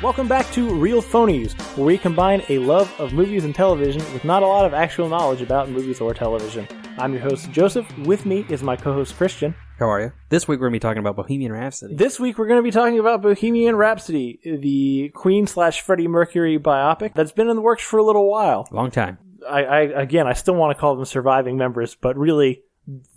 Welcome back to Real Phonies, where we combine a love of movies and television with not a lot of actual knowledge about movies or television. I'm your host, Joseph. With me is my co-host, Christian. How are you? This week we're going to be talking about Bohemian Rhapsody. This week we're going to be talking about Bohemian Rhapsody, the Queen/Freddie Mercury biopic that's been in the works for a little while. Long time. I still want to call them surviving members, but really,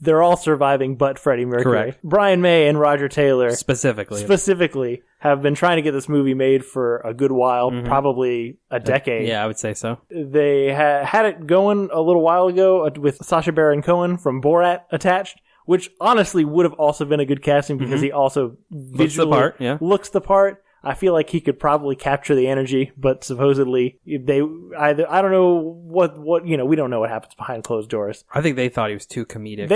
they're all surviving but Freddie Mercury. Correct. Brian May and Roger Taylor specifically have been trying to get this movie made for a good while, probably a decade. Yeah, I would say so. They had it going a little while ago with Sacha Baron Cohen from Borat attached, which honestly would have also been a good casting because he also visually looks the part. I feel like he could probably capture the energy, but supposedly I don't know what we don't know what happens behind closed doors. I think they thought he was too comedic.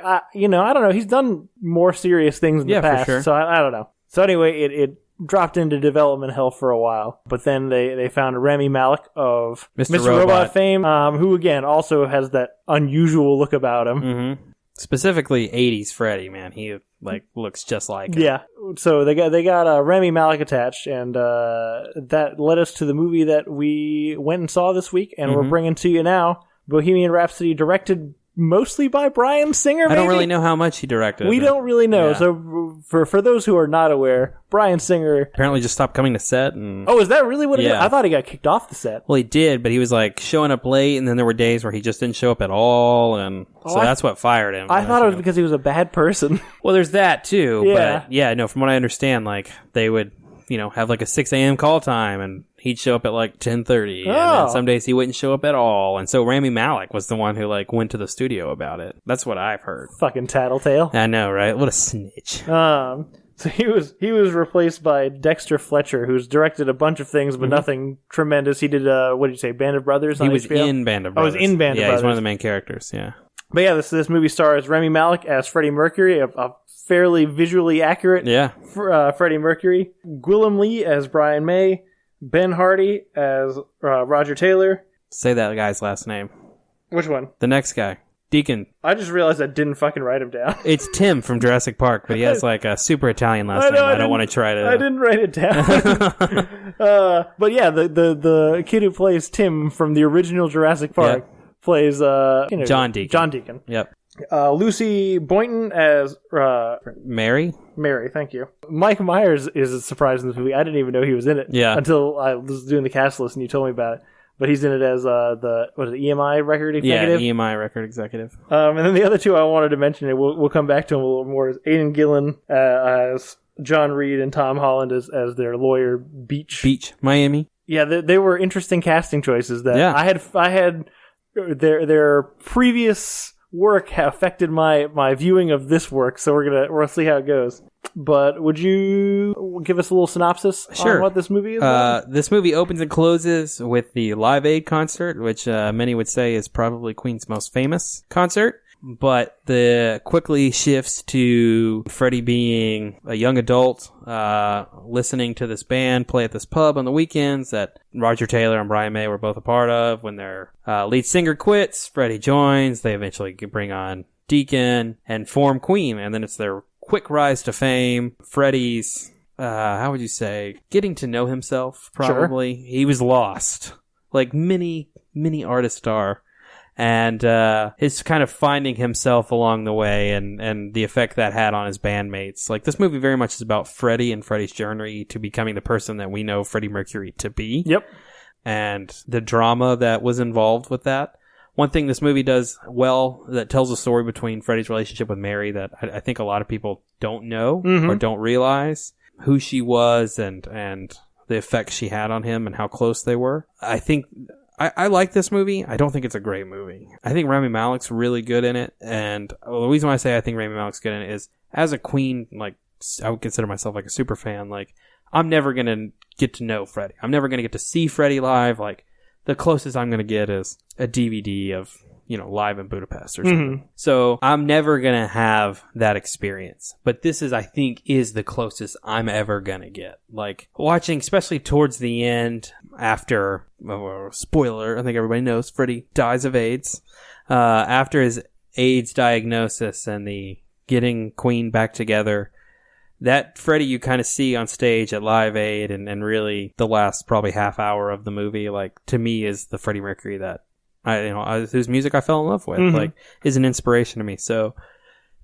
I don't know. He's done more serious things in the past, for sure. So I don't know. So anyway, it dropped into development hell for a while, but then they found Rami Malek of Mr. Robot fame, who again also has that unusual look about him. Mm-hmm. Specifically 80s Freddie, man. He looks just like him. Yeah. So they got Rami Malek attached, and that led us to the movie that we went and saw this week, and we're bringing to you now. Bohemian Rhapsody, directed mostly by Bryan Singer, maybe? I don't really know how much he directed. We don't really know. Yeah. So for those who are not aware, Bryan Singer apparently just stopped coming to set. And oh, is that really what it is? I thought he got kicked off the set. Well, he did, but he was showing up late, and then there were days where he just didn't show up at all, and so that's what fired him. I thought it was because he was a bad person. Well, there's that too. Yeah. But from what I understand, they would have a 6 a.m. call time, and he'd show up at 10:30, and then some days he wouldn't show up at all. And so Rami Malek was the one who went to the studio about it. That's what I've heard. Fucking tattletale. I know, right? What a snitch. So he was replaced by Dexter Fletcher, who's directed a bunch of things, but nothing tremendous. He did what did you say, Band of Brothers? He was in Band of Brothers. Oh, he was in Band of Brothers. Yeah, he's one of the main characters. Yeah. But yeah, this movie stars Rami Malek as Freddie Mercury, a fairly visually accurate Freddie Mercury. Gwilym Lee as Brian May. Ben Hardy as Roger Taylor. Say that guy's last name. Which one? The next guy. Deacon. I just realized I didn't fucking write him down. It's Tim from Jurassic Park, but he has a super Italian last name. I don't want to try to... I didn't write it down. But yeah, the kid who plays Tim from the original Jurassic Park plays John Deacon. John Deacon. Yep. Lucy Boynton as Mary, thank you. Mike Myers is a surprise in this movie. I didn't even know he was in it until I was doing the cast list and you told me about it. But he's in it as EMI record executive? Yeah, EMI record executive. And then the other two I wanted to mention, and we'll come back to him a little more, is Aidan Gillen as John Reed and Tom Holland as their lawyer, Beach, Miami. Yeah, they were interesting casting choices that I had their previous work affected my viewing of this work, so we'll see how it goes. But would you give us a little synopsis on what this movie is? This movie opens and closes with the Live Aid concert, which many would say is probably Queen's most famous concert. But the quickly shifts to Freddie being a young adult, listening to this band play at this pub on the weekends that Roger Taylor and Brian May were both a part of. When their lead singer quits, Freddie joins. They eventually bring on Deacon and form Queen, and then it's their quick rise to fame. Freddie's, how would you say, getting to know himself, probably. Sure. He was lost, like many artists are. And his kind of finding himself along the way and the effect that had on his bandmates. This movie very much is about Freddie and Freddie's journey to becoming the person that we know Freddie Mercury to be. Yep. And the drama that was involved with that. One thing this movie does well that tells a story between Freddie's relationship with Mary that I think a lot of people don't know or don't realize who she was and the effect she had on him and how close they were. I think... I like this movie. I don't think it's a great movie. I think Rami Malek's really good in it. And the reason why I say I think Rami Malek's good in it is, as a Queen, I would consider myself a super fan. I'm never going to get to know Freddie. I'm never going to get to see Freddie live. The closest I'm going to get is a DVD of, Live in Budapest or something. Mm-hmm. So I'm never going to have that experience. But this I think, is the closest I'm ever going to get. Watching, especially towards the end, after, spoiler, I think everybody knows, Freddie dies of AIDS. After his AIDS diagnosis and the getting Queen back together, that Freddie you kind of see on stage at Live Aid and really the last probably half hour of the movie, like, to me is the Freddie Mercury that whose music I fell in love with, like, is an inspiration to me. So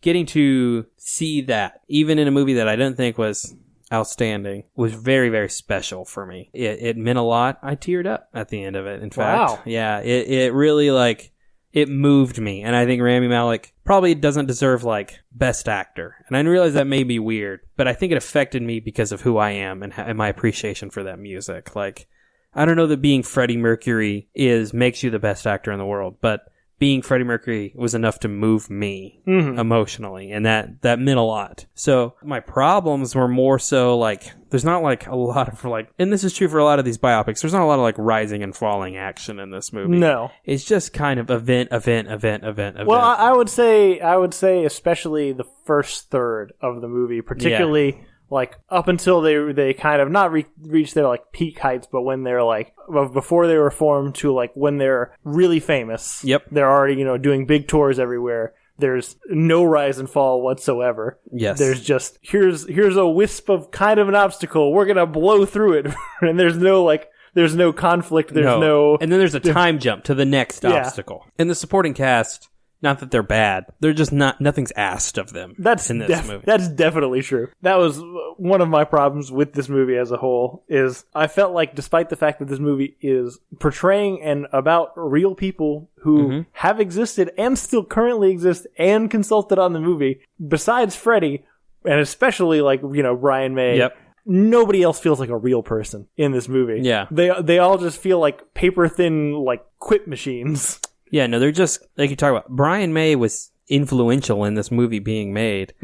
getting to see that, even in a movie that I didn't think was outstanding, was very, very special for me. It meant a lot. I teared up at the end of it, in fact. Wow. Yeah, it really, like, it moved me. And I think Rami Malek probably doesn't deserve, like, Best Actor. And I realize that may be weird, but I think it affected me because of who I am and my appreciation for that music. Like, I don't know that being Freddie Mercury makes you the best actor in the world, but being Freddie Mercury was enough to move me emotionally, and that meant a lot. So my problems were more so, like, there's not, like, a lot of, like, and this is true for a lot of these biopics, there's not a lot of, like, rising and falling action in this movie. No. It's just kind of event. Well, I would say especially the first third of the movie, particularly... Yeah. Like, up until they kind of not reach their, like, peak heights, but when they're, like, before they were formed to, like, when they're really famous. Yep. They're already, doing big tours everywhere. There's no rise and fall whatsoever. Yes. There's just, here's a wisp of kind of an obstacle. We're gonna blow through it. And there's no, like, there's no conflict. There's no... And then there's a time jump to the next obstacle. And the supporting cast... Not that they're bad. They're just nothing's asked of them in this movie. That's definitely true. That was one of my problems with this movie as a whole, is I felt like despite the fact that this movie is portraying and about real people who have existed and still currently exist and consulted on the movie, besides Freddie, and especially like, Brian May, nobody else feels like a real person in this movie. Yeah. They all just feel like paper thin, like, quip machines. Yeah, no, they're just, like you talk about, Brian May was influential in this movie being made,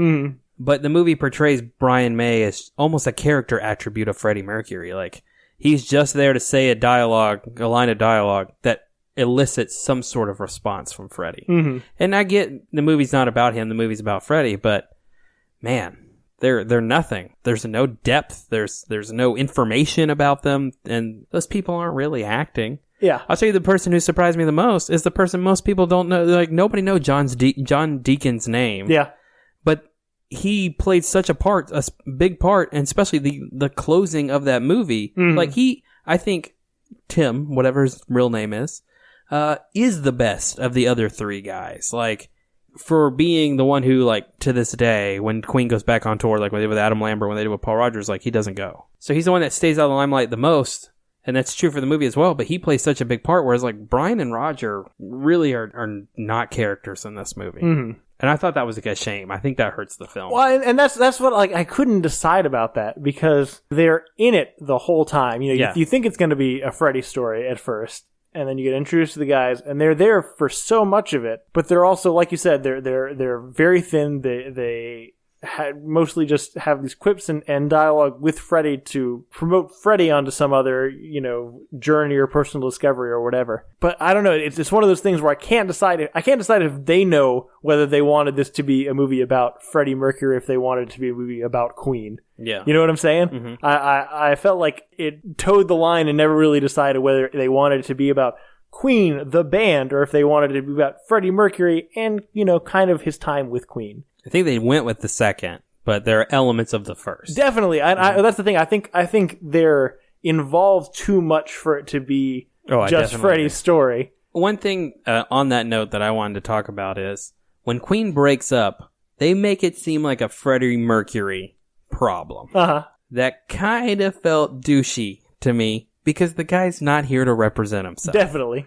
but the movie portrays Brian May as almost a character attribute of Freddie Mercury. Like, he's just there to say a line of dialogue that elicits some sort of response from Freddie. And I get the movie's not about him, the movie's about Freddie, but man, they're nothing. There's no depth, there's no information about them, and those people aren't really acting. Yeah. I'll tell you the person who surprised me the most is the person most people don't know. Like, nobody knows John Deacon's name. Yeah. But he played such a big part, and especially the closing of that movie. Like, I think Tim, whatever his real name is the best of the other three guys. Like, for being the one who, like, to this day, when Queen goes back on tour, like when they did with Adam Lambert, when they did with Paul Rodgers, like, he doesn't go. So he's the one that stays out of the limelight the most. And that's true for the movie as well, but he plays such a big part, whereas, like, Brian and Roger really are not characters in this movie. And I thought that was a shame. I think that hurts the film. Well, and that's what, like, I couldn't decide about that, because they're in it the whole time. You think it's going to be a Freddie story at first, and then you get introduced to the guys, and they're there for so much of it, but they're also, like you said, they're very thin. They mostly just have these quips and dialogue with Freddie to promote Freddie onto some other, journey or personal discovery or whatever. But I don't know. It's one of those things where I can't decide if they know whether they wanted this to be a movie about Freddie Mercury, if they wanted it to be a movie about Queen. Yeah. You know what I'm saying? I felt like it towed the line and never really decided whether they wanted it to be about Queen, the band, or if they wanted it to be about Freddie Mercury and, kind of his time with Queen. I think they went with the second, but there are elements of the first. Definitely. That's the thing. I think they're involved too much for it to be just Freddie's story. One thing on that note that I wanted to talk about is when Queen breaks up, they make it seem like a Freddie Mercury problem. That kind of felt douchey to me because the guy's not here to represent himself. Definitely.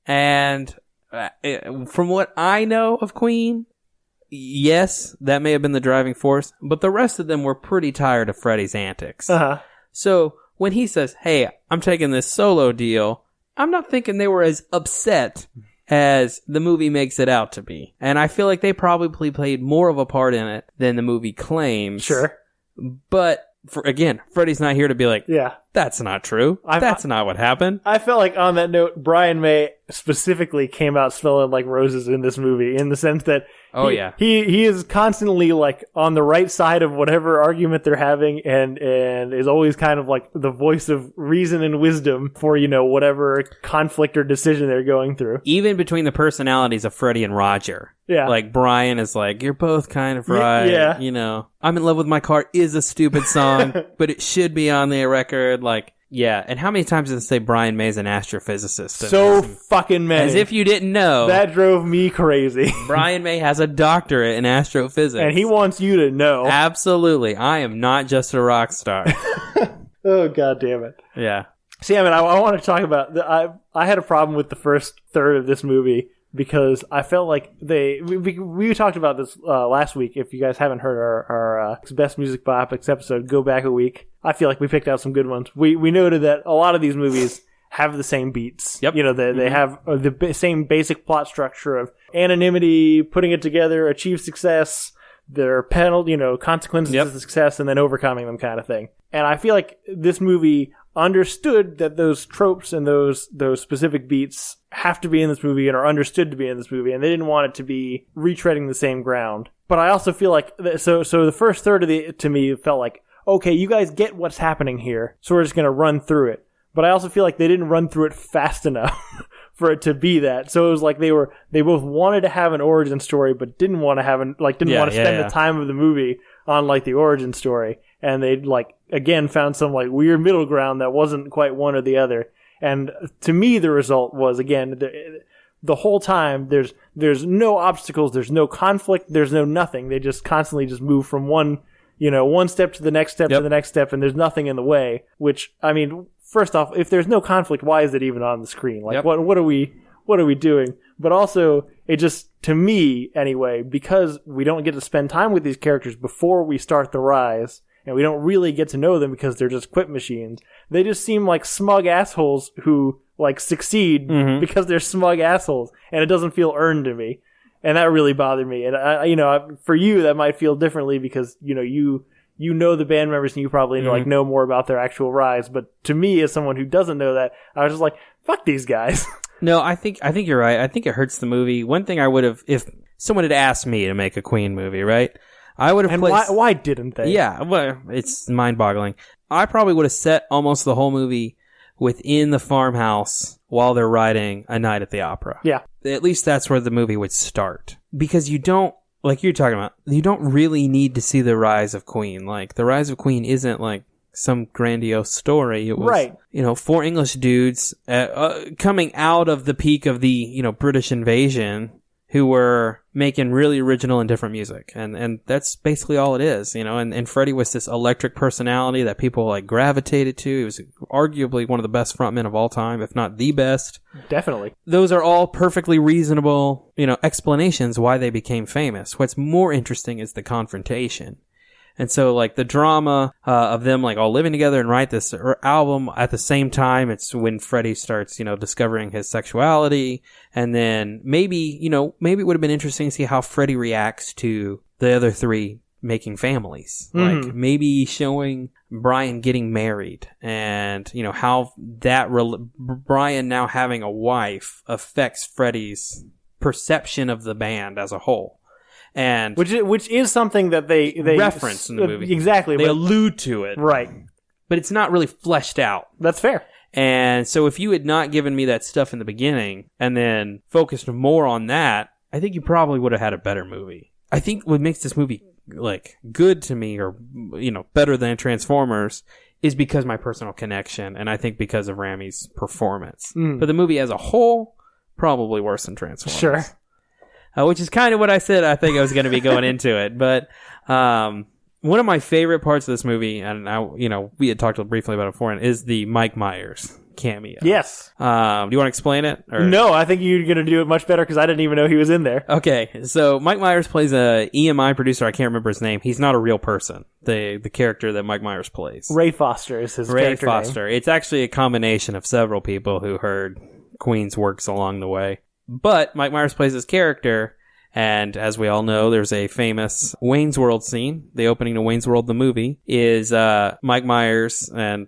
And from what I know of Queen, yes, that may have been the driving force, but the rest of them were pretty tired of Freddie's antics. So when he says, hey, I'm taking this solo deal, I'm not thinking they were as upset as the movie makes it out to be. And I feel like they probably played more of a part in it than the movie claims. Sure. But Freddie's not here to be like, yeah, that's not true. That's not what happened. I felt like on that note, Brian May specifically came out smelling like roses in this movie, in the sense that Oh, yeah. He is constantly like on the right side of whatever argument they're having and is always kind of like the voice of reason and wisdom for, whatever conflict or decision they're going through. Even between the personalities of Freddie and Roger. Yeah. Like Brian is like, you're both kind of right. Yeah. I'm in Love with My Car is a stupid song, but it should be on the record. Like, yeah. And how many times did they say Brian May's an astrophysicist? So fucking many. As if you didn't know. That drove me crazy. Brian May has a doctorate in astrophysics. And he wants you to know. Absolutely. I am not just a rock star. Oh, God damn it. Yeah. See, I want to talk about... I had a problem with the first third of this movie because I felt like we talked about this last week. If you guys haven't heard our Best Music Biopics episode, go back a week. I feel like we picked out some good ones. We noted that a lot of these movies have the same beats. Yep. They have the same basic plot structure of anonymity, putting it together, achieve success, their consequences of success, and then overcoming them kind of thing. And I feel like this movie understood that those tropes and those specific beats have to be in this movie and are understood to be in this movie, and they didn't want it to be retreading the same ground. But I also feel like so the first third of it to me felt like, okay, you guys get what's happening here, so we're just going to run through it. But I also feel like they didn't run through it fast enough for it to be that. So it was like they both wanted to have an origin story, but didn't want to spend the time of the movie on like the origin story. And they again found some like weird middle ground that wasn't quite one or the other. And to me, the result was, again, the whole time there's no obstacles, there's no conflict, there's no nothing. They just constantly just move from one step to the next step to the next step, and there's nothing in the way. Which, I mean, first off, if there's no conflict, why is it even on the screen? Like, what are we doing? But also, it just, to me anyway, because we don't get to spend time with these characters before we start the rise, and we don't really get to know them because they're just quip machines, they just seem like smug assholes who succeed because they're smug assholes, and it doesn't feel earned to me. And that really bothered me. And for you, that might feel differently because, you know the band members and you probably know more about their actual rise. But to me, as someone who doesn't know that, I was just like, fuck these guys. No, I think you're right. I think it hurts the movie. One thing I would have, if someone had asked me to make a Queen movie, right? I would have placed... And why didn't they? Yeah, well, it's mind-boggling. I probably would have set almost the whole movie within the farmhouse while they're writing A Night at the Opera. Yeah. At least that's where the movie would start. Because you don't, like you're talking about, you don't really need to see the rise of Queen. Like, the rise of Queen isn't like some grandiose story. It was, right. 4 English dudes coming out of the peak of the, British invasion who were making really original and different music. And that's basically all it is, and Freddie was this electric personality that people gravitated to. He was arguably one of the best frontmen of all time, if not the best. Definitely. Those are all perfectly reasonable, explanations why they became famous. What's more interesting is the confrontation. And so, the drama of them, all living together and write this album at the same time, it's when Freddie starts, discovering his sexuality. And then maybe it would have been interesting to see how Freddie reacts to the other 3 making families. Mm-hmm. Maybe showing Brian getting married and, how that Brian now having a wife affects Freddie's perception of the band as a whole. And which is something that they reference in the movie. Exactly. They allude to it. Right. But it's not really fleshed out. That's fair. And so if you had not given me that stuff in the beginning and then focused more on that, I think you probably would have had a better movie. I think what makes this movie good to me, or better than Transformers, is because my personal connection, and I think because of Rami's performance. But the movie as a whole, probably worse than Transformers. Sure. Which is kind of what I said I think I was going to be going into it. But one of my favorite parts of this movie, and we had talked briefly about it before, is the Mike Myers cameo. Yes. Do you want to explain it? Or? No, I think you're going to do it much better because I didn't even know he was in there. Okay, so Mike Myers plays a EMI producer. I can't remember his name. He's not a real person. The character that Mike Myers plays. Ray Foster is his character name. Ray Foster. It's actually a combination of several people who heard Queen's works along the way. But Mike Myers plays his character, and as we all know, there's a famous Wayne's World scene. The opening to Wayne's World, the movie, is Mike Myers and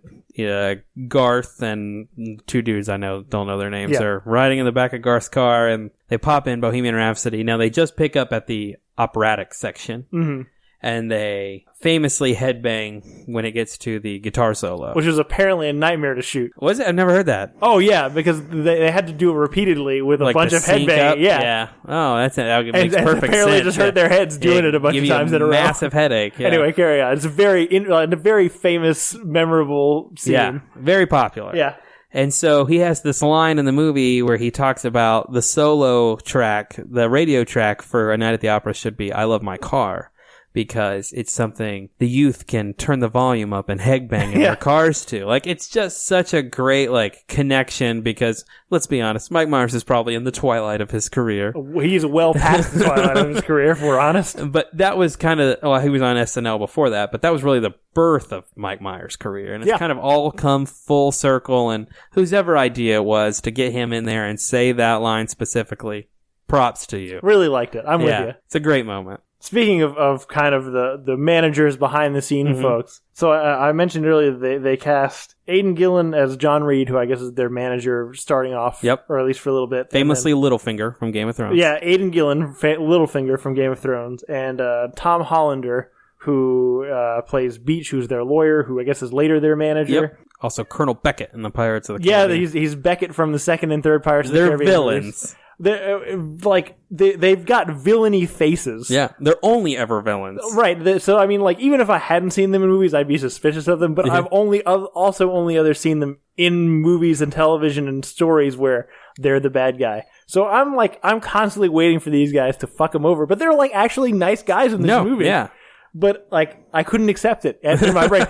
Garth and 2 dudes I don't know their names. Yeah. They're riding in the back of Garth's car, and They pop in Bohemian Rhapsody. Now, they just pick up at the operatic section. Mm-hmm. And they famously headbang when it gets to the guitar solo. Which was apparently a nightmare to shoot. Was it? I've never heard that. Oh, yeah, because they had to do it repeatedly with a bunch of headbang. Yeah. Oh, that makes perfect sense. And apparently just hurt their heads doing it a bunch of times in a row. Massive headache. Yeah. Anyway, carry on. It's a very famous, memorable scene. Yeah, very popular. Yeah. And so he has this line in the movie where he talks about the solo track, the radio track for A Night at the Opera should be I Love My Car. Because it's something the youth can turn the volume up and headbang in their cars to. Like, it's just such a great, like, connection because, let's be honest, Mike Myers is probably in the twilight of his career. He's well past the twilight of his career, if we're honest. But that was kind of, he was on SNL before that, but that was really the birth of Mike Myers' career. And it's kind of all come full circle, and whose ever idea it was to get him in there and say that line specifically, props to you. Really liked it. I'm with you. It's a great moment. Speaking of kind of the managers behind the scene folks, so I mentioned earlier they cast Aidan Gillen as John Reed, who I guess is their manager starting off, or at least for a little bit. Famously Littlefinger from Game of Thrones. Yeah, Aidan Gillen, Littlefinger from Game of Thrones, and Tom Hollander, who plays Beach, who's their lawyer, who I guess is later their manager. Yep. Also Colonel Beckett in the Pirates of the Caribbean. Yeah, he's Beckett from the second and third Pirates of the Caribbean. They're villains. They've got villainy faces. Yeah, they're only ever villains. Right. So I mean, like, even if I hadn't seen them in movies, I'd be suspicious of them. But I've only ever seen them in movies and television and stories where they're the bad guy. So I'm constantly waiting for these guys to fuck them over. But they're like actually nice guys in this movie. Yeah. But like I couldn't accept it in my brain.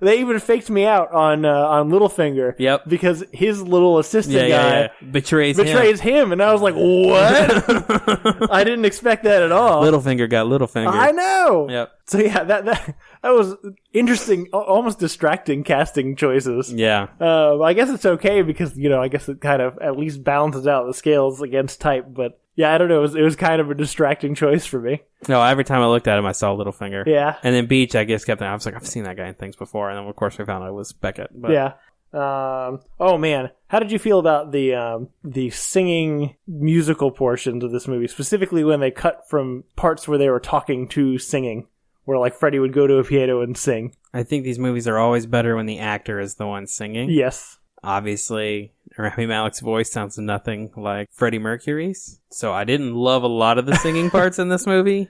They even faked me out on Littlefinger. Yep. Because his little assistant guy betrays him, and I was like, what? I didn't expect that at all. Littlefinger got Littlefinger. I know. Yep. So yeah, that was interesting, almost distracting casting choices. Yeah. I guess it's okay because I guess it kind of at least balances out the scales against type, but. Yeah, I don't know. It was kind of a distracting choice for me. No, every time I looked at him, I saw Littlefinger. Yeah. And then Beach, I guess, I was like, I've seen that guy in things before. And then, of course, we found out it was Beckett. But. Yeah. Oh, man. How did you feel about the singing musical portions of this movie? Specifically when they cut from parts where they were talking to singing. Where, like, Freddie would go to a piano and sing. I think these movies are always better when the actor is the one singing. Yes. Obviously, Rami Malek's voice sounds nothing like Freddie Mercury's. So I didn't love a lot of the singing parts in this movie.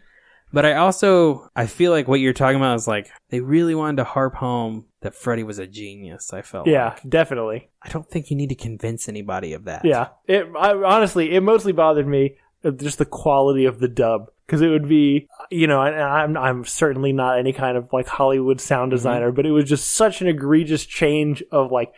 But I feel like what you're talking about is like, they really wanted to harp home that Freddie was a genius, I felt like. Definitely. I don't think you need to convince anybody of that. Yeah. Honestly, it mostly bothered me, just the quality of the dub. Because it would be, I'm certainly not any kind of like Hollywood sound designer, but it was just such an egregious change of like,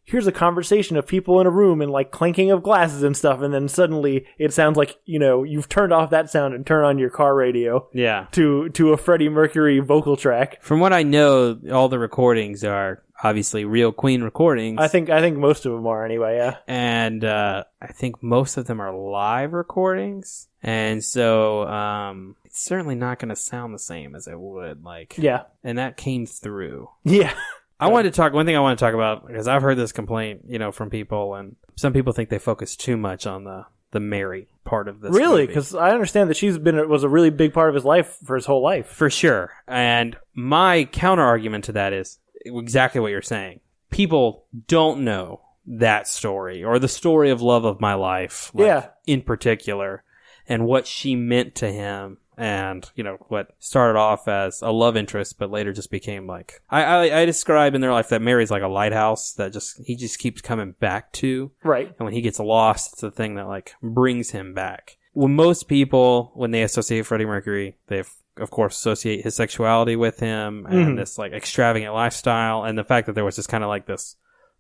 here's a conversation of people in a room and like clinking of glasses and stuff, and then suddenly it sounds like you've turned off that sound and turned on your car radio. Yeah. To a Freddie Mercury vocal track. From what I know, all the recordings are obviously real Queen recordings. I think most of them are anyway. Yeah. And I think most of them are live recordings, and so it's certainly not going to sound the same as it would. Yeah. And that came through. Yeah. One thing I want to talk about, because I've heard this complaint, from people, and some people think they focus too much on the Mary part of this Really? movie. Because I understand that was a really big part of his life for his whole life. For sure. And my counter argument to that is exactly what you're saying. People don't know that story, or the story of love of my life, in particular, and what she meant to him. And, what started off as a love interest, but later just became like... I describe in their life that Mary's like a lighthouse that he just keeps coming back to. Right. And when he gets lost, it's the thing that, like, brings him back. When most people, when they associate Freddie Mercury, they, of course, associate his sexuality with him and this, like, extravagant lifestyle. And the fact that there was just kind of like this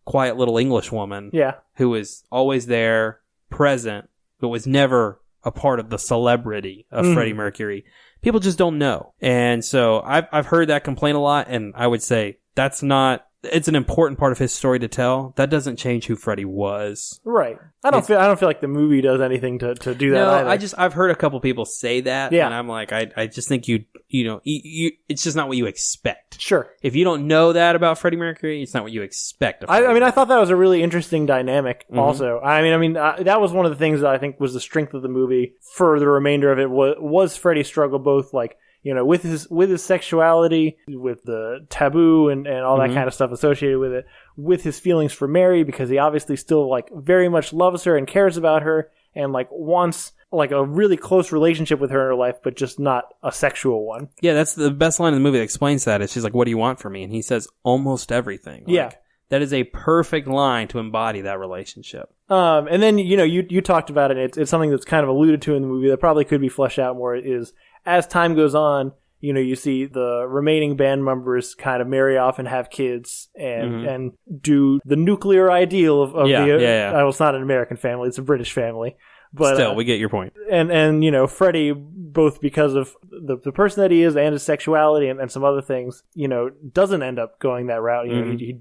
quiet little English woman who was always there, present, but was never... a part of the celebrity of Freddie Mercury. People just don't know. And so I've heard that complaint a lot, and I would say that's not it's an important part of his story to tell. That doesn't change who Freddie was. Right. I don't feel like the movie does anything to do that either. I've heard a couple people say that, and I'm like, I just think you it's just not what you expect. Sure. If you don't know that about Freddie Mercury, it's not what you expect. I thought that was a really interesting dynamic. Also, that was one of the things that I think was the strength of the movie for the remainder of it was Freddie's struggle, both like, with his sexuality, with the taboo and all that kind of stuff associated with it, with his feelings for Mary, because he obviously still like very much loves her and cares about her and like wants like a really close relationship with her in her life, but just not a sexual one. Yeah, that's the best line in the movie that explains that. Is she's like, "What do you want from me?" And he says, "Almost everything." Like, that is a perfect line to embody that relationship. And then, you talked about it. It's something that's kind of alluded to in the movie that probably could be fleshed out more, is as time goes on, you see the remaining band members kind of marry off and have kids and do the nuclear ideal of well, it's not an American family, it's a British family. But still, we get your point. And Freddie, both because of the person that he is and his sexuality and some other things, doesn't end up going that route.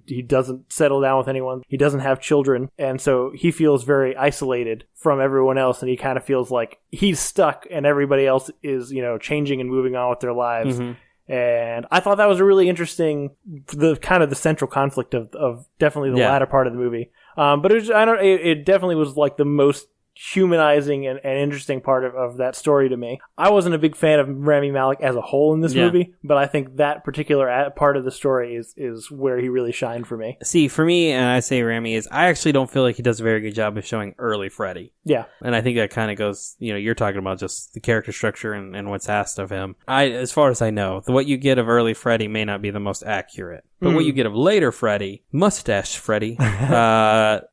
He doesn't settle down with anyone. He doesn't have children. And so he feels very isolated from everyone else. And he kind of feels like he's stuck and everybody else is, changing and moving on with their lives. And I thought that was a really interesting, the central conflict of definitely the latter part of the movie. But it definitely was like the most humanizing and interesting part of that story to me. I wasn't a big fan of Rami Malek as a whole in this movie, but I think that particular part of the story is where he really shined for me. See, for me, and I say Rami, I actually don't feel like he does a very good job of showing early Freddie. Yeah. And I think that kind of goes, you're talking about just the character structure and what's asked of him. As far as I know, what you get of early Freddie may not be the most accurate. But what you get of later Freddie, mustache Freddie,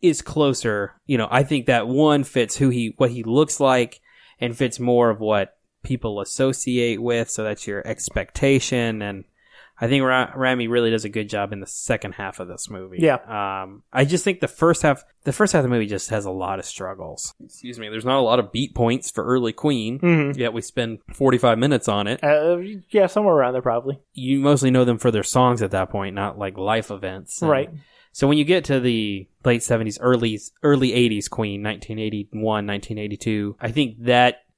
is closer. I think that one fits what he looks like and fits more of what people associate with. So that's your expectation. And I think Rami really does a good job in the second half of this movie. Yeah. I just think the first half of the movie just has a lot of struggles. Excuse me. There's not a lot of beat points for early Queen, yet we spend 45 minutes on it. Yeah, somewhere around there probably. You mostly know them for their songs at that point, not like life events. Right. So when you get to the late 70s, early 80s Queen, 1981, 1982, I think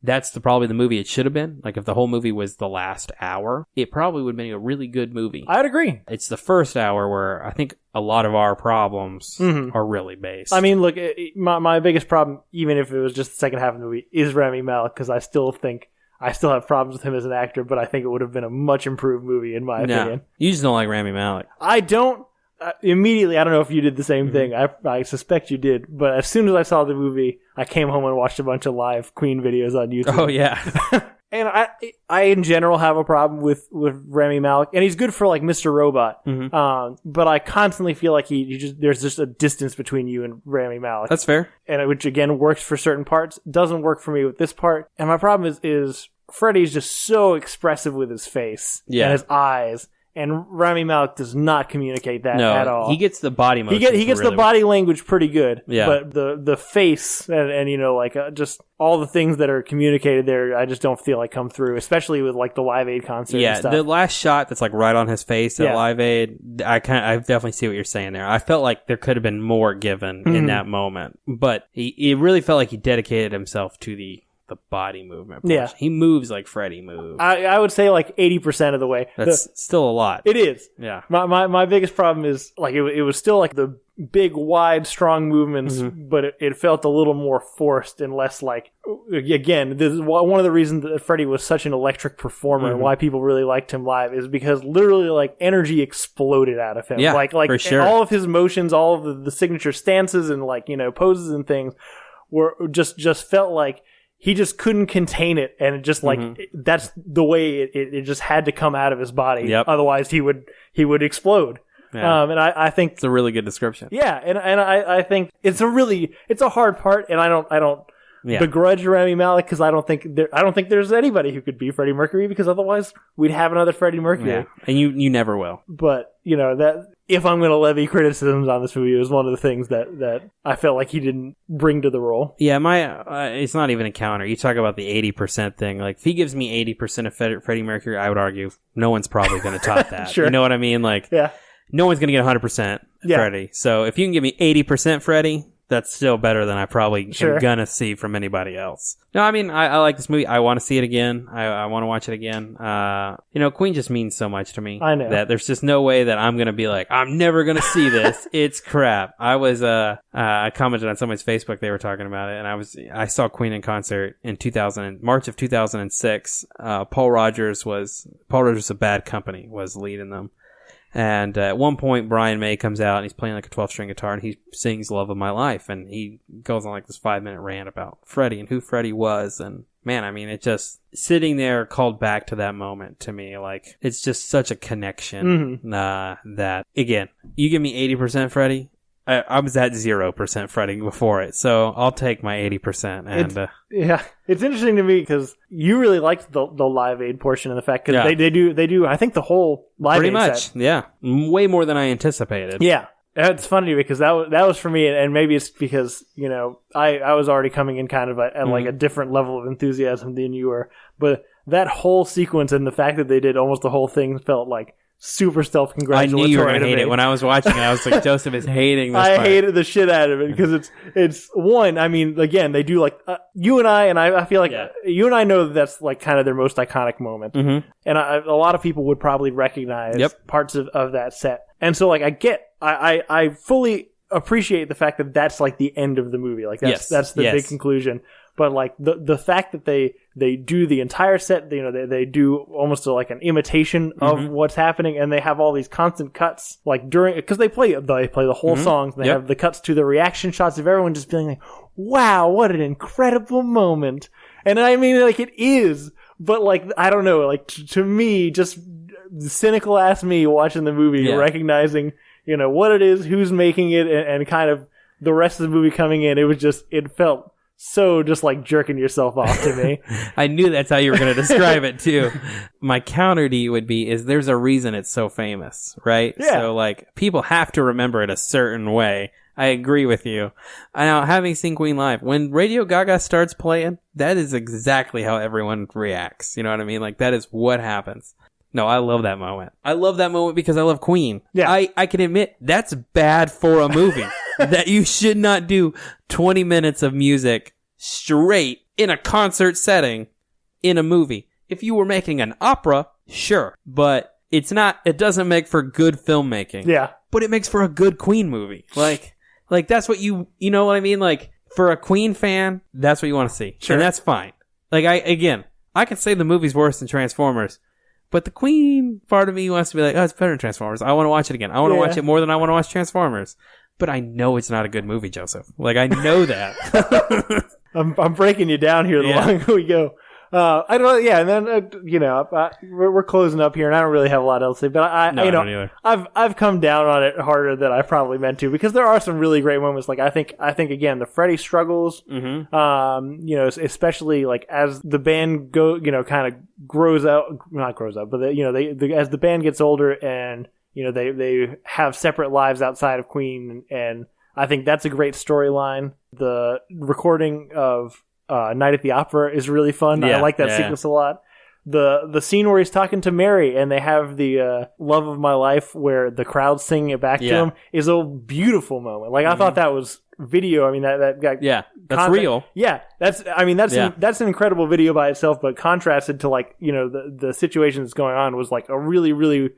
that's probably the movie it should have been. Like, if the whole movie was the last hour, it probably would have been a really good movie. I'd agree. It's the first hour where I think a lot of our problems are really based. I mean, look, my biggest problem, even if it was just the second half of the movie, is Rami Malek, because I still have problems with him as an actor, but I think it would have been a much improved movie, in my opinion. You just don't like Rami Malek. I don't. Immediately, I don't know if you did the same thing. I suspect you did. But as soon as I saw the movie, I came home and watched a bunch of live Queen videos on YouTube. Oh, yeah. And I in general have a problem with Rami Malek. And he's good for like Mr. Robot. But I constantly feel like there's just a distance between you and Rami Malek. That's fair. And which again works for certain parts. Doesn't work for me with this part. And my problem is Freddie's just so expressive with his face and his eyes. And Rami Malek does not communicate that at all. He gets the body motion. He gets the body language pretty good. Yeah. But the face and just all the things that are communicated there, I just don't feel like come through, especially with like the Live Aid concert and stuff. The last shot that's like right on his face at Live Aid, I definitely see what you're saying there. I felt like there could have been more given in that moment. But it really felt like he dedicated himself to the body movement portion. Yeah. He moves like Freddie moves. I would say like 80% of the way. That's still a lot. It is. Yeah. My biggest problem is like it was still like the big, wide, strong movements, but it felt a little more forced and less like, again, this is one of the reasons that Freddie was such an electric performer and why people really liked him live is because literally like energy exploded out of him. Yeah, like for sure. All of his motions, all of the signature stances and like, poses and things were just felt like he just couldn't contain it, and it just like that's the way it just had to come out of his body. Yep. Otherwise, he would explode. Yeah. And I think it's a really good description. Yeah, and I think it's a hard part, and I don't begrudge Rami Malek because I don't think there's anybody who could be Freddie Mercury, because otherwise we'd have another Freddie Mercury. Yeah, and you never will. But that if I'm going to levy criticisms on this movie, it was one of the things that I felt like he didn't bring to the role. Yeah, it's not even a counter. You talk about the 80% thing. Like, if he gives me 80% of Freddie Mercury, I would argue no one's probably going to top that. Sure. You know what I mean? Like, yeah. no one's going to get 100% Freddy. So if you can give me 80% Freddy, that's still better than I probably am gonna see from anybody else. No, I mean, I like this movie. I want to see it again. I want to watch it again. Queen just means so much to me. I know. That there's just no way that I'm gonna be like, I'm never gonna see this. It's crap. I was, I commented on somebody's Facebook, they were talking about it, and I saw Queen in concert in March of 2006. Paul Rogers of Bad Company was leading them. And at one point, Brian May comes out and he's playing like a 12-string guitar and he sings Love of My Life. And he goes on like this 5-minute rant about Freddie and who Freddie was. And man, I mean, it just sitting there called back to that moment to me. Like, it's just such a connection that, again, you give me 80% Freddie. I was at 0% Freddie before it, so I'll take my 80%. And it's interesting to me because you really liked the Live Aid portion of the fact because they do. I think the whole Live Aid pretty much, set. way more than I anticipated. Yeah, it's funny because that was for me, and maybe it's because I was already coming in kind of at like a different level of enthusiasm than you were, but that whole sequence and the fact that they did almost the whole thing felt like super self-congratulatory. I knew you were going to hate it. When I was watching it, I was like, Joseph is hating this part. I hated the shit out of it because it's one, I mean, again, they do like, you and I feel like you and I know that's like kind of their most iconic moment. Mm-hmm. And a lot of people would probably recognize parts of that set. And so like I fully appreciate the fact that that's like the end of the movie. Like that's the big conclusion. But like the fact that they do the entire set, they do almost like an imitation of what's happening, and they have all these constant cuts like during, because they play the whole songs. And they have the cuts to the reaction shots of everyone just being like, "Wow, what an incredible moment!" And I mean, like it is, but like I don't know, like to me, just cynical ass me watching the movie, recognizing what it is, who's making it, and kind of the rest of the movie coming in. It felt so just like jerking yourself off to me. I knew that's how you were going to describe it too. My counter to you would be, is there's a reason it's so famous, right? Yeah. So like people have to remember it a certain way. I agree with you. Now, having seen Queen live, when Radio Gaga starts playing, that is exactly how everyone reacts. You know what I mean? Like that is what happens. No, I love that moment. I love that moment because I love Queen. Yeah. I can admit that's bad for a movie. That you should not do 20 minutes of music straight in a concert setting in a movie. If you were making an opera, sure. But it doesn't make for good filmmaking. Yeah. But it makes for a good Queen movie. Like that's what you know what I mean? Like for a Queen fan, that's what you want to see. Sure. And that's fine. Like I can say the movie's worse than Transformers. But the Queen part of me wants to be like, oh, it's better than Transformers. I want to watch it again. I want to watch it more than I want to watch Transformers. But I know it's not a good movie, Joseph. Like, I know that. I'm breaking you down here the longer we go. I don't know. Yeah, and then we're closing up here, and I don't really have a lot else to say. But I don't either. I've come down on it harder than I probably meant to because there are some really great moments. Like I think again the Freddie struggles. Mm-hmm. Especially like as the band kind of not grows up, but as the band gets older and they have separate lives outside of Queen, and I think that's a great storyline. The recording of Night at the Opera is really fun. I like that sequence a lot. The scene where he's talking to Mary and they have the Love of My Life where the crowd's singing it back to him is a beautiful moment. Like I thought that was video. I mean that got that's real. Yeah, that's an incredible video by itself, but contrasted to like the situation that's going on was like a really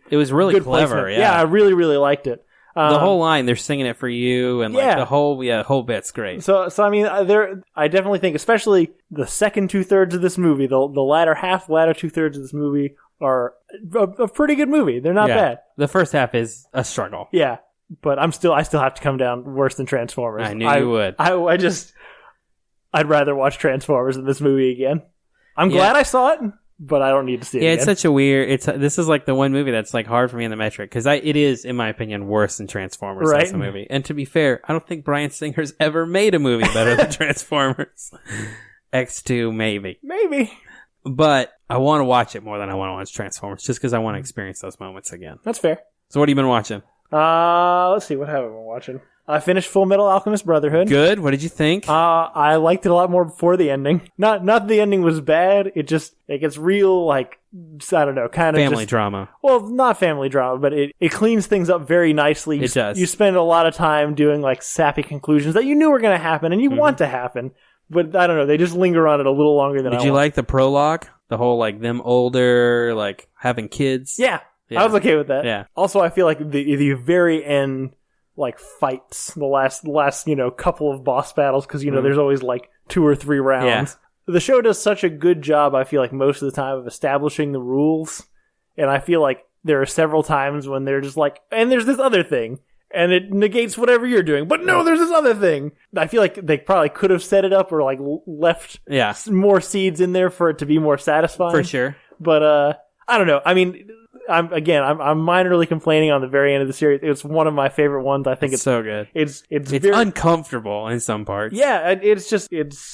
it was really good clever. Placement. Yeah, I really liked it. The whole line, they're singing it for you, and like the whole bit's great. So I mean, I definitely think, especially the second 2/3 of this movie, the latter 2/3 of this movie are a pretty good movie. They're not bad. The first half is a struggle. Yeah, but I still have to come down worse than Transformers. I knew you would. I'd rather watch Transformers than this movie again. I'm glad I saw it, but I don't need to see it again. It's such a weird... This is like the one movie that's like hard for me in the metric, because it is, in my opinion, worse than Transformers as a movie. And to be fair, I don't think Bryan Singer's ever made a movie better than Transformers. X2, maybe. Maybe. But I want to watch it more than I want to watch Transformers, just because I want to experience those moments again. That's fair. So what have you been watching? Let's see. What have I been watching? I finished Full Metal Alchemist Brotherhood. Good. What did you think? I liked it a lot more before the ending. Not that the ending was bad. It gets real, like, I don't know, kind of family drama. Well, not family drama, but it cleans things up very nicely. It does. You spend a lot of time doing, like, sappy conclusions that you knew were going to happen and you want to happen. But I don't know, they just linger on it a little longer than I want. Did you like the prologue? The whole, like, them older, like, having kids? Yeah. I was okay with that. Yeah. Also, I feel like the very end, like, fights, the last couple of boss battles, because, there's always, like, 2 or 3 rounds. Yeah. The show does such a good job, I feel like, most of the time of establishing the rules. And I feel like there are several times when they're just like, and there's this other thing. And it negates whatever you're doing. But no, there's this other thing. I feel like they probably could have set it up or, like, left more seeds in there for it to be more satisfying. For sure. But, I don't know. I mean... I'm minorly complaining on the very end of the series. It's one of my favorite ones. I think it's so good. It's very uncomfortable in some parts. Yeah, it's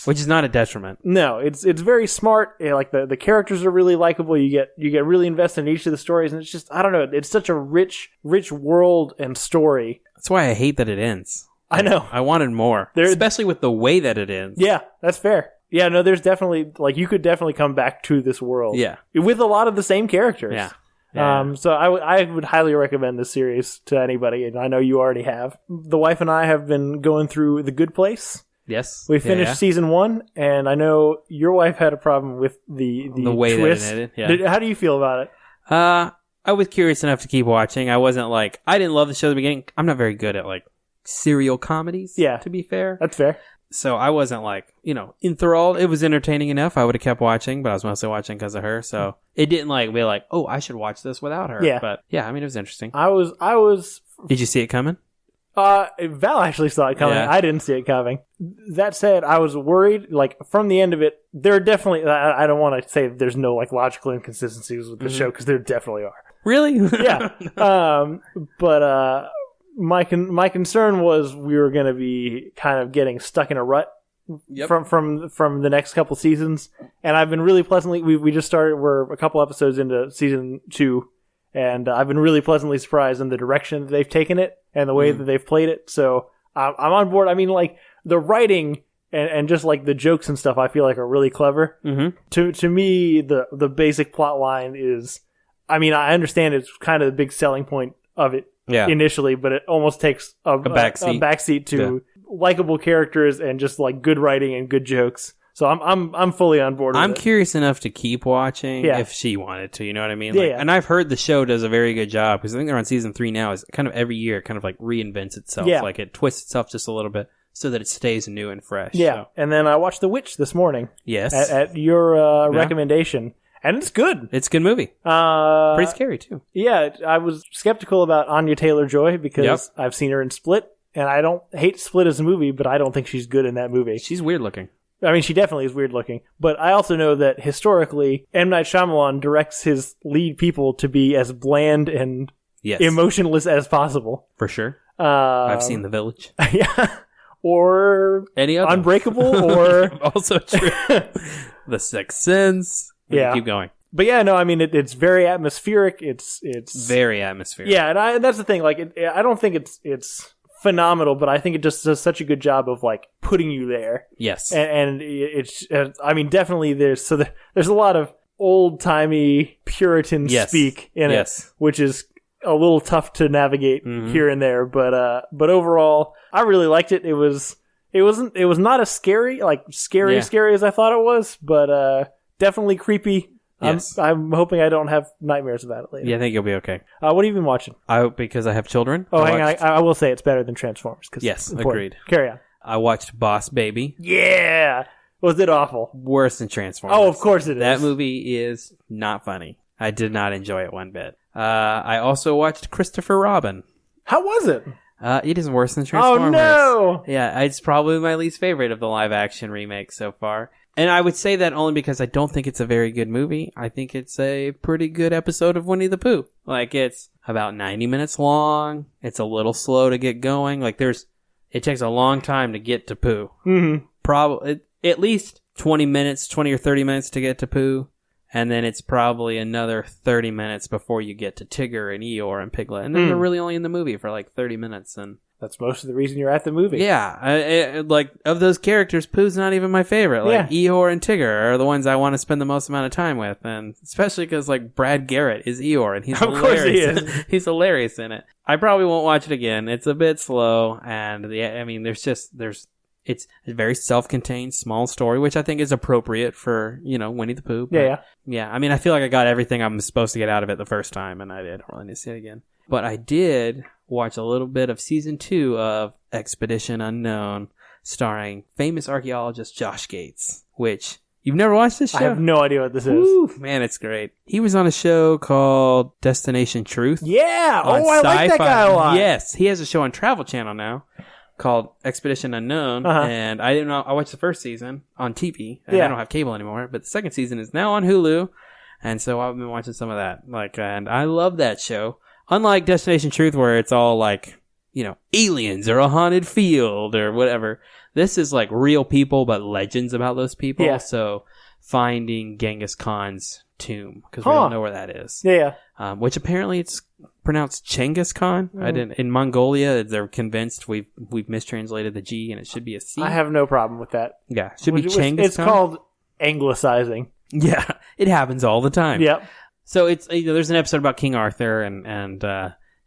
which is not a detriment. No, it's very smart. Like the characters are really likable. You get really invested in each of the stories, and it's just, I don't know. It's such a rich world and story. That's why I hate that it ends. I know. I wanted more, especially with the way that it ends. Yeah, that's fair. Yeah, no, there's definitely, like, you could definitely come back to this world. Yeah, with a lot of the same characters. Yeah. So I would highly recommend this series to anybody, and I know you already have. The wife and I have been going through The Good Place. Yes. We finished season 1, and I know your wife had a problem with the way twist. that it ended. Yeah. How do you feel about it? I was curious enough to keep watching. I wasn't like, I didn't love the show at the beginning. I'm not very good at, like, serial comedies, to be fair. That's fair. So I wasn't, like, enthralled. It was entertaining enough. I would have kept watching, but I was mostly watching because of her. So it didn't, like, be like, oh, I should watch this without her. Yeah. But yeah, I mean, it was interesting. I was. Did you see it coming? Val actually saw it coming. Yeah. I didn't see it coming. That said, I was worried, like, from the end of it, there are definitely, I don't want to say there's no, like, logical inconsistencies with the show, because there definitely are. Really? Yeah. But my concern was we were going to be kind of getting stuck in a rut from the next couple seasons, and I've been really pleasantly. We just started. We're a couple episodes into season 2, and I've been really pleasantly surprised in the direction that they've taken it and the way that they've played it. So I'm on board. I mean, like, the writing and just, like, the jokes and stuff, I feel like are really clever. Mm-hmm. To me, the basic plot line is, I mean, I understand it's kind of the big selling point of it. Yeah. Initially, but it almost takes a backseat to likable characters and just, like, good writing and good jokes. So I'm fully on board with I'm curious enough to keep watching if she wanted to, you know what I mean? Like, and I've heard the show does a very good job, because I think they're on season 3 now. Is kind of every year it kind of, like, reinvents itself. Yeah. Like, it twists itself just a little bit so that it stays new and fresh. Yeah. So. And then I watched The Witch this morning. Yes. At your recommendation. And it's good. It's a good movie. Pretty scary, too. Yeah, I was skeptical about Anya Taylor-Joy because I've seen her in Split, and I don't hate Split as a movie, but I don't think she's good in that movie. She's weird looking. I mean, she definitely is weird looking. But I also know that historically, M. Night Shyamalan directs his lead people to be as bland and emotionless as possible. For sure. I've seen The Village. Yeah. Or any other. Unbreakable, or... Also true. The Sixth Sense. Yeah. Keep going. But yeah, no, I mean, it's very atmospheric. It's very atmospheric. Yeah, and that's the thing. Like, I don't think it's phenomenal, but I think it just does such a good job of, like, putting you there. Yes. And it's, I mean, definitely there's a lot of old-timey Puritan speak in it, which is a little tough to navigate here and there. But overall, I really liked it. It was not as scary as I thought it was, but definitely creepy. Yes. I'm hoping I don't have nightmares about it later. Yeah, I think you'll be okay. What have you been watching? Because I have children. Oh, hang on. I will say it's better than Transformers. Yes, agreed. Carry on. I watched Boss Baby. Yeah! Was it awful? Worse than Transformers. Oh, of course it is. That movie is not funny. I did not enjoy it one bit. I also watched Christopher Robin. How was it? It is worse than Transformers. Oh, no! Yeah, it's probably my least favorite of the live-action remakes so far. And I would say that only because I don't think it's a very good movie. I think it's a pretty good episode of Winnie the Pooh. Like, it's about 90 minutes long. It's a little slow to get going. Like, it takes a long time to get to Pooh. Mm-hmm. Probably at least 20 or 30 minutes to get to Pooh. And then it's probably another 30 minutes before you get to Tigger and Eeyore and Piglet. And then they're really only in the movie for like 30 minutes. And That's most of the reason you're at the movie. Yeah. Like, of those characters, Pooh's not even my favorite. Like, Eeyore and Tigger are the ones I want to spend the most amount of time with. And especially because, like, Brad Garrett is Eeyore, and he's hilarious. Of course he is. He's hilarious in it. I probably won't watch it again. It's a bit slow. And, it's a very self-contained, small story, which I think is appropriate for, Winnie the Pooh. But, yeah. I mean, I feel like I got everything I'm supposed to get out of it the first time, and I don't really need to see it again. But I did watch a little bit of season 2 of Expedition Unknown, starring famous archaeologist Josh Gates, which... You've never watched this show? I have no idea what this is. Woo, man, it's great. He was on a show called Destination Truth. Yeah! I like that guy a lot. Yes, he has a show on Travel Channel now called Expedition Unknown, and I didn't know. I watched the first season on TV, and I don't have cable anymore, but the second season is now on Hulu, and so I've been watching some of that. And I love that show. Unlike Destination Truth, where it's all like, aliens or a haunted field or whatever. This is like real people, but legends about those people. Yeah. So finding Genghis Khan's tomb, because we don't know where that is. Yeah. Which apparently it's pronounced Chengiz Khan. In Mongolia, they're convinced we've mistranslated the G and it should be a C. I have no problem with that. Yeah, it should be Chengiz Khan. It's called anglicizing. Yeah, it happens all the time. Yep. So it's there's an episode about King Arthur, and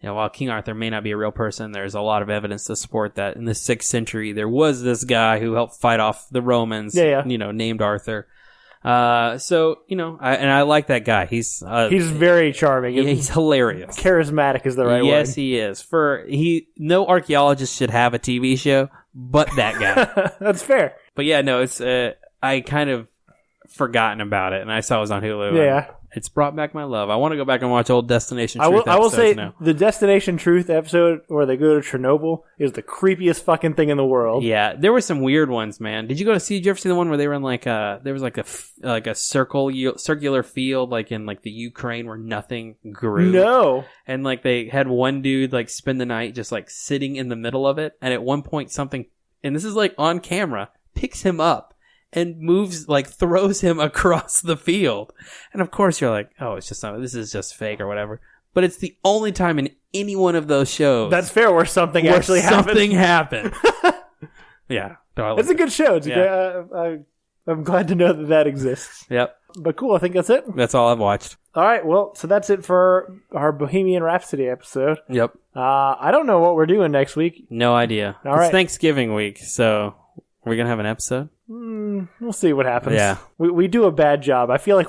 while King Arthur may not be a real person, there's a lot of evidence to support that in the 6th century there was this guy who helped fight off the Romans. Named Arthur. I like that guy. He's very charming. He's hilarious. Charismatic is the right word. Yes, he is. No archaeologist should have a TV show, but that guy. That's fair. But yeah, no, it's I kind of forgotten about it, and I saw it was on Hulu. Yeah. It's brought back my love. I want to go back and watch old Destination Truth I will say now. The Destination Truth episode where they go to Chernobyl is the creepiest fucking thing in the world. Yeah, there were some weird ones, man. Did you ever see the one where they were in there was a circular field like in like the Ukraine where nothing grew? No. And like they had one dude like spend the night just like sitting in the middle of it, and at one point something, and this is like on camera, picks him up and throws him across the field. And of course you're like, oh, this is just fake or whatever. But it's the only time in any one of those shows. That's fair, where something actually happened. Yeah. It's a good show. I'm glad to know that exists. Yep. But cool, I think that's it. That's all I've watched. All right, well, so that's it for our Bohemian Rhapsody episode. Yep. I don't know what we're doing next week. No idea. It's Thanksgiving week, so are we going to have an episode? We'll see what happens. Yeah. We do a bad job. I feel like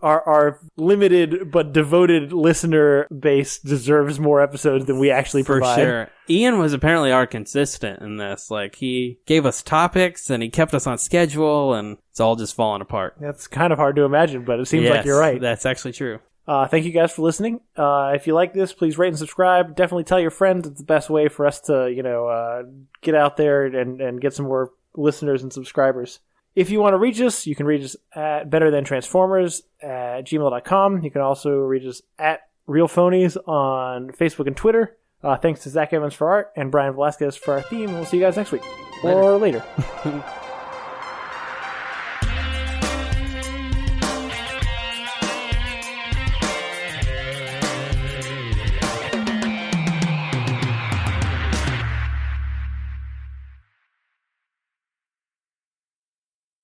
our limited but devoted listener base deserves more episodes than we actually provide. For sure. Ian was apparently our consistent in this. Like, he gave us topics and he kept us on schedule, and it's all just falling apart. That's kind of hard to imagine, but it seems like you're right. That's actually true. Thank you guys for listening. If you like this, please rate and subscribe. Definitely tell your friends. It's the best way for us to, get out there and get some more listeners and subscribers. If you want to reach us, you can reach us at betterthantransformers@gmail.com. You can also reach us at realphonies on Facebook and Twitter. Thanks to Zach Evans for art and Brian Velasquez for our theme. We'll see you guys next week or later.